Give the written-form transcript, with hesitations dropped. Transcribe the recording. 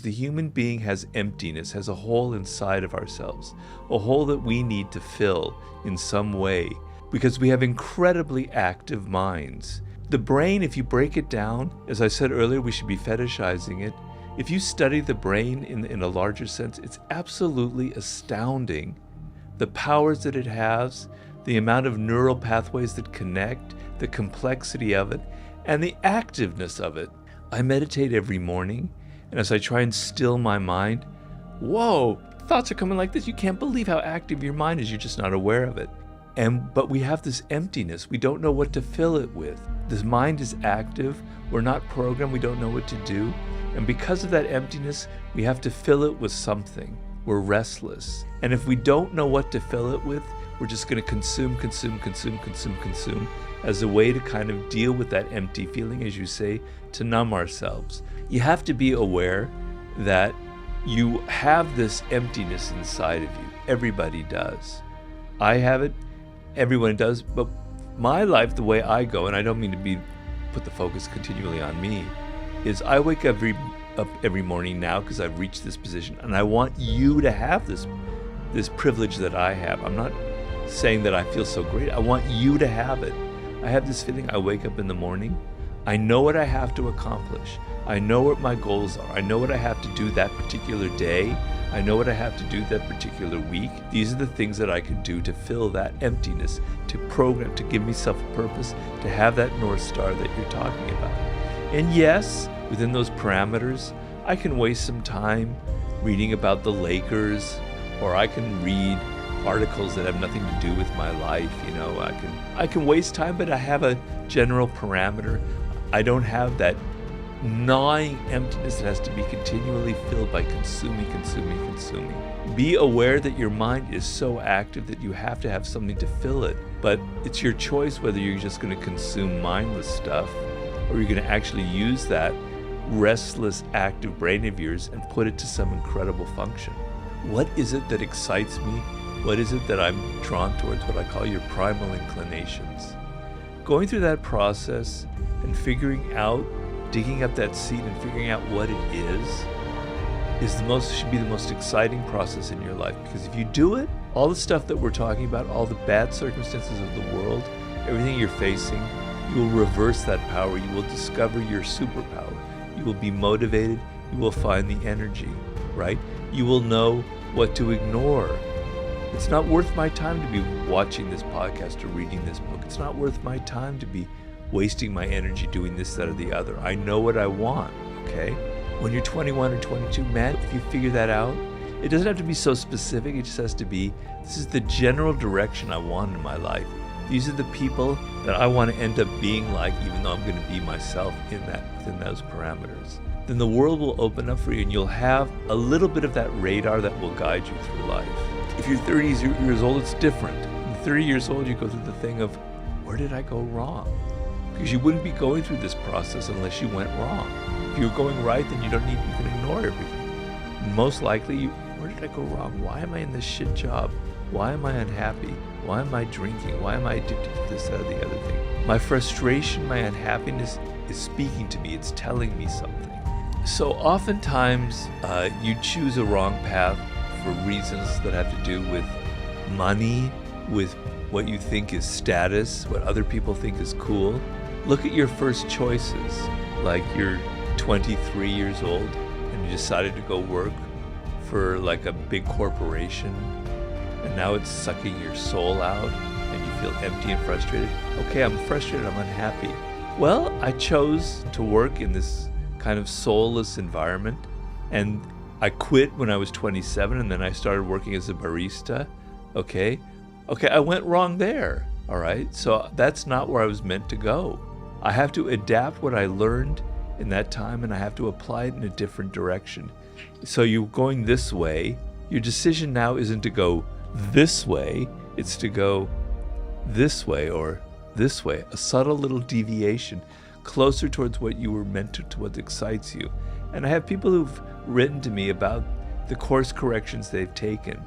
The human being has emptiness, has a hole inside of ourselves, a hole that we need to fill in some way because we have incredibly active minds. The brain, if you break it down, as I said earlier, we should be fetishizing it. If you study the brain in a larger sense, it's absolutely astounding. The powers that it has, the amount of neural pathways that connect, the complexity of it, and the activeness of it. I meditate every morning. And as I try and still my mind, whoa, thoughts are coming like this. You can't believe how active your mind is. You're just not aware of it. But we have this emptiness. We don't know what to fill it with. This mind is active. We're not programmed. We don't know what to do. And because of that emptiness, we have to fill it with something. We're restless. And if we don't know what to fill it with, we're just going to consume as a way to kind of deal with that empty feeling, as you say, to numb ourselves. You have to be aware that you have this emptiness inside of you. Everybody does. I have it. Everyone does. But my life, the way I go, and I don't mean to put the focus continually on me, is I wake up every morning now because I've reached this position, and I want you to have this privilege that I have. I'm not saying that I feel so great. I want you to have it. I have this feeling. I wake up in the morning. I know what I have to accomplish. I know what my goals are. I know what I have to do that particular day. I know what I have to do that particular week. These are the things that I can do to fill that emptiness, to program, to give myself a purpose, to have that North Star that you're talking about. And yes, within those parameters, I can waste some time reading about the Lakers, or I can read articles that have nothing to do with my life. I can waste time, but I have a general parameter. I don't have that gnawing emptiness that has to be continually filled by consuming. Be aware that your mind is so active that you have to have something to fill it. But it's your choice whether you're just going to consume mindless stuff or you're going to actually use that restless, active brain of yours and put it to some incredible function. What is it that excites me? What is it that I'm drawn towards? What I call your primal inclinations. Going through that process and figuring out, digging up that seed and figuring out what it is should be the most exciting process in your life. Because if you do it, all the stuff that we're talking about, all the bad circumstances of the world, everything you're facing, you will reverse that power. You will discover your superpower. You will be motivated. You will find the energy, right? You will know what to ignore. It's not worth my time to be watching this podcast or reading this book. It's not worth my time to be wasting my energy doing this, that, or the other. I know what I want, okay? When you're 21 or 22, man, if you figure that out, it doesn't have to be so specific. It just has to be, this is the general direction I want in my life. These are the people that I want to end up being like, even though I'm going to be myself within those parameters. Then the world will open up for you and you'll have a little bit of that radar that will guide you through life. If you're 30 years old, it's different. At 30 years old, you go through the thing of, where did I go wrong? Because you wouldn't be going through this process unless you went wrong. If you're going right, then you can ignore everything. Most likely, where did I go wrong? Why am I in this shit job? Why am I unhappy? Why am I drinking? Why am I addicted to this, that, or the other thing? My frustration, my unhappiness is speaking to me. It's telling me something. So oftentimes, you choose a wrong path for reasons that have to do with money, with what you think is status, what other people think is cool. Look at your first choices, like you're 23 years old and you decided to go work for like a big corporation and now it's sucking your soul out and you feel empty and frustrated. Okay, I'm frustrated, I'm unhappy. Well, I chose to work in this kind of soulless environment and I quit when I was 27 and then I started working as a barista. Okay, I went wrong there. All right, so that's not where I was meant to go. I have to adapt what I learned in that time and I have to apply it in a different direction. So you're going this way. Your decision now isn't to go this way, it's to go this way or this way, a subtle little deviation closer towards what you were meant to what excites you. And I have people who've written to me about the course corrections they've taken